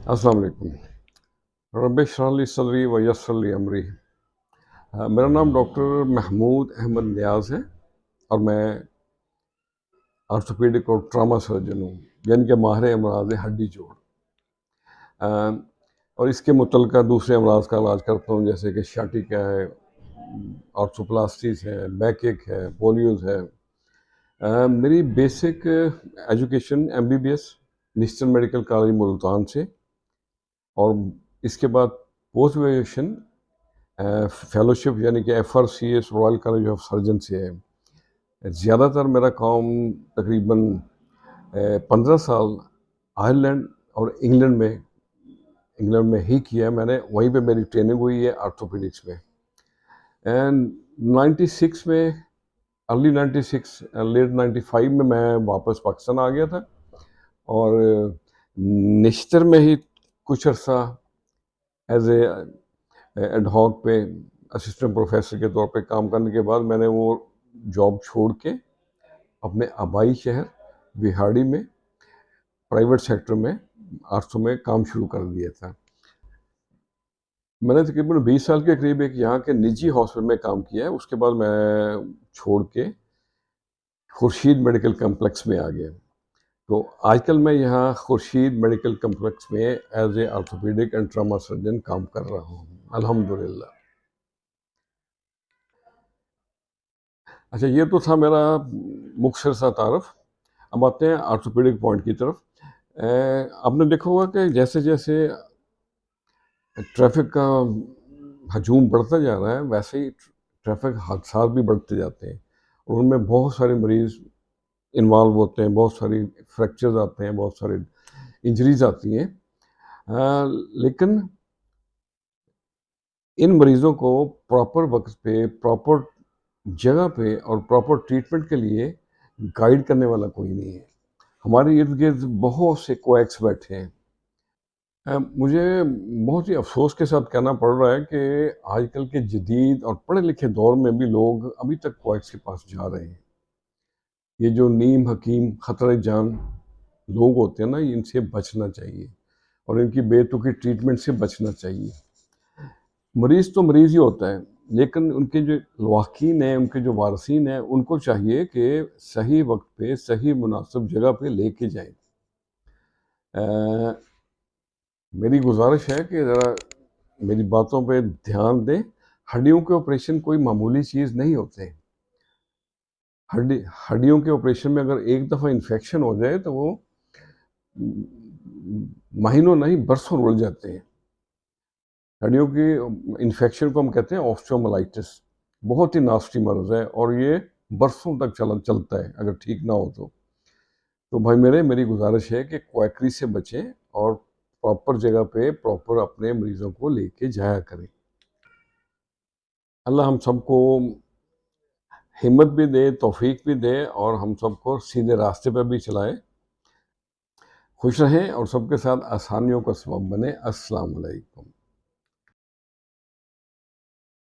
अस्सलाम वालेकुम। रब इश्रह ली सदरी व यस्सिर ली अमरी। मेरा नाम डॉक्टर महमूद अहमद नियाज़ है और मैं ऑर्थोपेडिक और ट्रामा सर्जन हूँ, यानी कि माहिर अमराज हड्डी जोड़। अ, और इसके मुतल्लिक़ा दूसरे अमराज का इलाज करता हूँ, जैसे कि शाटिका है, ऑर्थोप्लास्टिस है, बैक एक है, पोलियोज़ है। मेरी basic education MBBS national medical college Multan से, और इसके बाद पोस्ट ग्रेजुएशन फेलोशिप यानी कि FRCS royal college of surgeon से है। ज़्यादातर मेरा काम तकरीबन 15 साल आयरलैंड और इंग्लैंड में ही किया है मैंने। वहीं पे मेरी ट्रेनिंग हुई है ऑर्थोपेडिक्स में। एंड 96 में, अर्ली 96 लेट 95 में मैं वापस पाकिस्तान आ गया था, और निश्तर में ही कुछ अर्सा एज एडहॉक पे असिस्टेंट प्रोफेसर के तौर पे काम करने के बाद मैंने वो जॉब छोड़ के अपने आबाई शहर बिहाड़ी में प्राइवेट सेक्टर में आर्थो में काम शुरू कर दिया था। मैंने तकरीबन 20 साल के करीब एक यहाँ के निजी हॉस्पिटल में काम किया है। उसके बाद मैं छोड़ के खुर्शीद मेडिकल कम्प्लेक्स में आ गया। तो आजकल मैं यहाँ खुर्शीद मेडिकल कम्प्लेक्स में as a orthopaedic and trauma surgeon काम कर रहा हूँ, अल्हम्दुलिल्लाह। अच्छा, ये तो था मेरा मुख्तसर सा तारफ़। अब आते हैं ऑर्थोपेडिक पॉइंट की तरफ। आपने देखा होगा कि जैसे जैसे ट्रैफिक का हजूम बढ़ता जा रहा है, वैसे ही ट्रैफिक हादसात भी बढ़ते जाते हैं, और उनमें बहुत सारे मरीज़ इन्वॉल्व होते हैं, बहुत सारी फ्रैक्चर्स आते हैं, बहुत सारी इंजरीज आती हैं। लेकिन इन मरीज़ों को प्रॉपर वक्त पे, प्रॉपर जगह पे और प्रॉपर ट्रीटमेंट के लिए गाइड करने वाला कोई नहीं है। हमारे इर्द गिर्द बहुत से कोएक्स बैठे हैं। मुझे बहुत ही अफसोस के साथ कहना पड़ रहा है कि आजकल के जदीद और पढ़े लिखे दौर में भी लोग अभी तक कोएक्स के पास जा रहे हैं। ये जो नीम हकीम खतरे जान लोग होते हैं ना, इनसे बचना चाहिए और इनकी बेतुकी ट्रीटमेंट से बचना चाहिए। मरीज़ तो मरीज़ ही होता है, लेकिन उनके जो लवाकिन हैं, उनके जो वारसीन हैं, उनको चाहिए कि सही वक्त पे सही मुनासिब जगह पे लेके जाएं। मेरी गुजारिश है कि ज़रा मेरी बातों पे ध्यान दें। हड्डियों के ऑपरेशन कोई मामूली चीज़ नहीं होते। हड्डियों के ऑपरेशन में अगर एक दफ़ा इन्फेक्शन हो जाए तो वो महीनों नहीं बरसों रुल जाते हैं। हड्डियों की इन्फेक्शन को हम कहते हैं ऑस्टियोमाइलाइटिस। बहुत ही नास्टी मर्ज़ है और ये बरसों तक चलता है अगर ठीक ना हो तो भाई मेरी गुजारिश है कि क्वैकरी से बचें और प्रॉपर जगह पे प्रॉपर अपने मरीज़ों को लेके जाया करें। अल्लाह हम सबको हिम्मत भी दे, तौफीक भी दे और हम सबको सीधे रास्ते पर भी चलाए। खुश रहें और सबके साथ आसानियों का सबब बने। अस्सलाम वालेकुम।